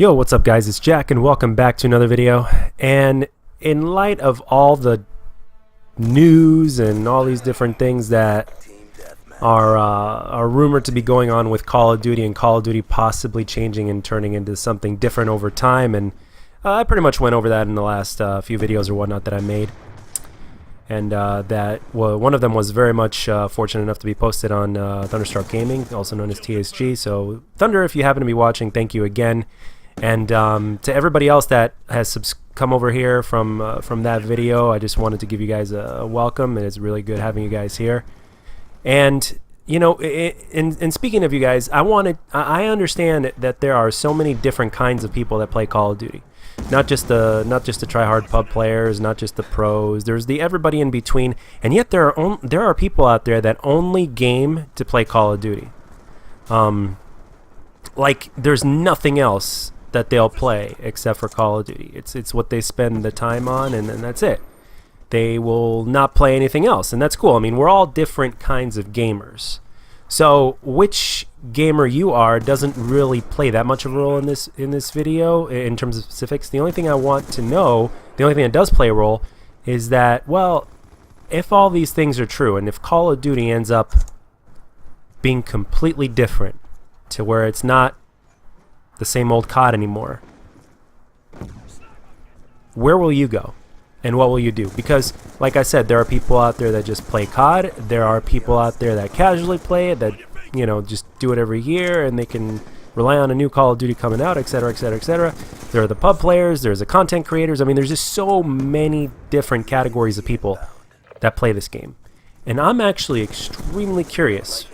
Yo, what's up guys, it's Jack and welcome back to another video. And in light of all the news and all these different things that are rumored to be going on with Call of Duty and Call of Duty possibly changing and turning into something different over time, and I pretty much went over that in the last few videos or whatnot that I made. And one of them was very much fortunate enough to be posted on Thunderstark Gaming, also known as TSG. So Thunder, if you happen to be watching, thank you again. And to everybody else that has come over here from that video, I just wanted to give you guys a welcome, and it's really good having you guys here. And you know, in speaking of you guys, I understand that there are so many different kinds of people that play Call of Duty. Not just the try-hard pub players, not just the pros. There's the everybody in between, and yet there are people out there that only game to play Call of Duty. Like there's nothing else that they'll play except for Call of Duty. It's what they spend the time on, and that's it. They will not play anything else, and that's cool. I mean, we're all different kinds of gamers. So which gamer you are doesn't really play that much of a role in this video in terms of specifics. The only thing I want to know, the only thing that does play a role, is that, well, if all these things are true, and if Call of Duty ends up being completely different to where it's not the same old COD anymore, where will you go? And what will you do? Because, like I said, there are people out there that just play COD. There are people out there that casually play it, that, you know, just do it every year, and they can rely on a new Call of Duty coming out, etc., etc., etc. There are the pub players. There's the content creators. I mean, there's just so many different categories of people that play this game. And I'm actually extremely curious.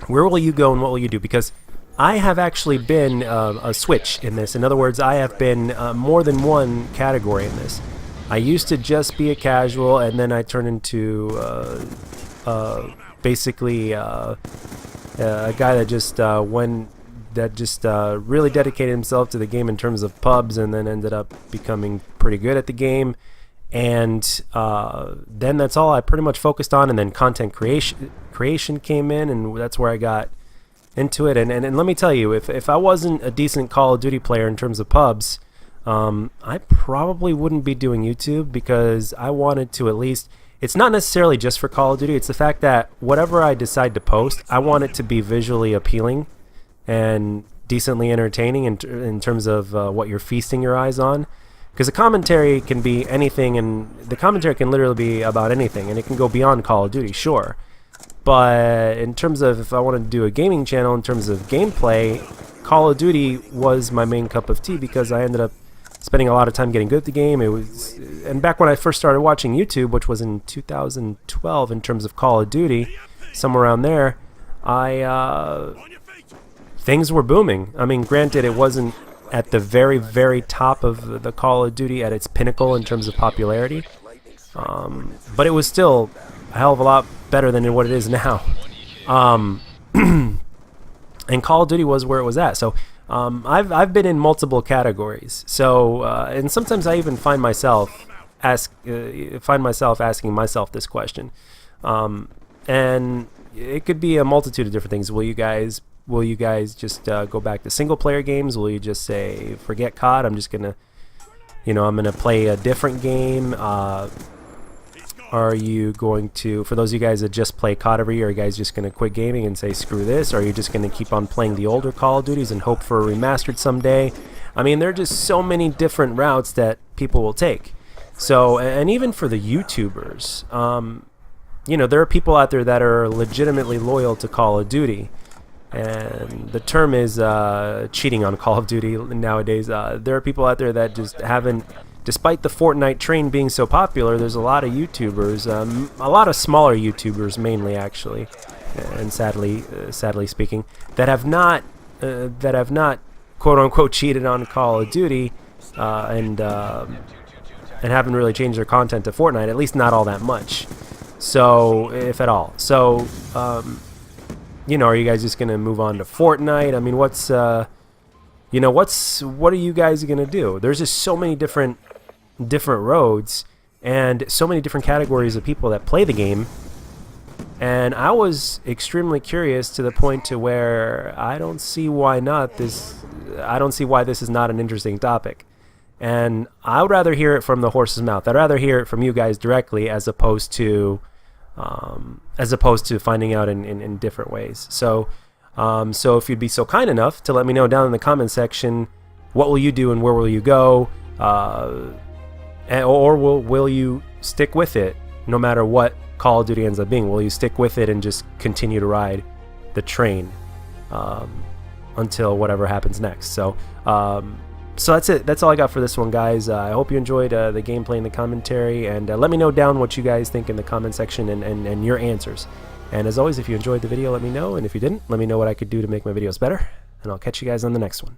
Where will you go and what will you do? Because I have actually been a switch in this. In other words, I have been more than one category in this. I used to just be a casual, and then I turned into basically a guy that just really dedicated himself to the game in terms of pubs, and then ended up becoming pretty good at the game. And then that's all I pretty much focused on. And then content creation came in, and that's where I got into it. And let me tell you, if I wasn't a decent Call of Duty player in terms of pubs, I probably wouldn't be doing YouTube, because I wanted to at least, it's not necessarily just for Call of Duty, it's the fact that whatever I decide to post, I want it to be visually appealing and decently entertaining in terms of what you're feasting your eyes on. Because the commentary can be anything, and the commentary can literally be about anything, and it can go beyond Call of Duty, sure. But in terms of, if I wanted to do a gaming channel in terms of gameplay, Call of Duty was my main cup of tea, because I ended up spending a lot of time getting good at the game. And back when I first started watching YouTube, which was in 2012 in terms of Call of Duty, somewhere around there, things were booming. I mean, granted, it wasn't at the very, very top of the Call of Duty at its pinnacle in terms of popularity, but it was still a hell of a lot better than what it is now. And Call of Duty was where it was at. So I've been in multiple categories. So and sometimes I even find myself asking myself this question. And it could be a multitude of different things. Will you guys just go back to single player games? Will you just say, forget COD, I'm just gonna, I'm gonna play a different game? Are you going to, for those of you guys that just play COD every year, are you guys just going to quit gaming and say screw this? Or are you just going to keep on playing the older Call of Duties and hope for a remastered someday? I mean, there are just so many different routes that people will take. So, and even for the YouTubers, there are people out there that are legitimately loyal to Call of Duty. And the term is cheating on Call of Duty nowadays. There are people out there that just haven't, despite the Fortnite train being so popular, there's a lot of YouTubers, a lot of smaller YouTubers mainly, actually, and sadly speaking, that have not quote unquote cheated on Call of Duty, and haven't really changed their content to Fortnite, at least not all that much. So, if at all. So, are you guys just gonna move on to Fortnite? I mean, what are you guys gonna do? There's just so many different roads and so many different categories of people that play the game, and I was extremely curious to the point to where I don't see why not this I don't see why this is not an interesting topic. And I would rather hear it from the horse's mouth. I'd rather hear it from you guys directly as opposed to finding out in different ways. So if you'd be so kind enough to let me know down in the comment section, what will you do and where will you go, or will you stick with it no matter what Call of Duty ends up being? Will you stick with it and just continue to ride the train until whatever happens next? So that's it. That's all I got for this one, guys. I hope you enjoyed the gameplay and the commentary, and let me know down what you guys think in the comment section and your answers. And as always, if you enjoyed the video, let me know, and if you didn't, let me know what I could do to make my videos better, and I'll catch you guys on the next one.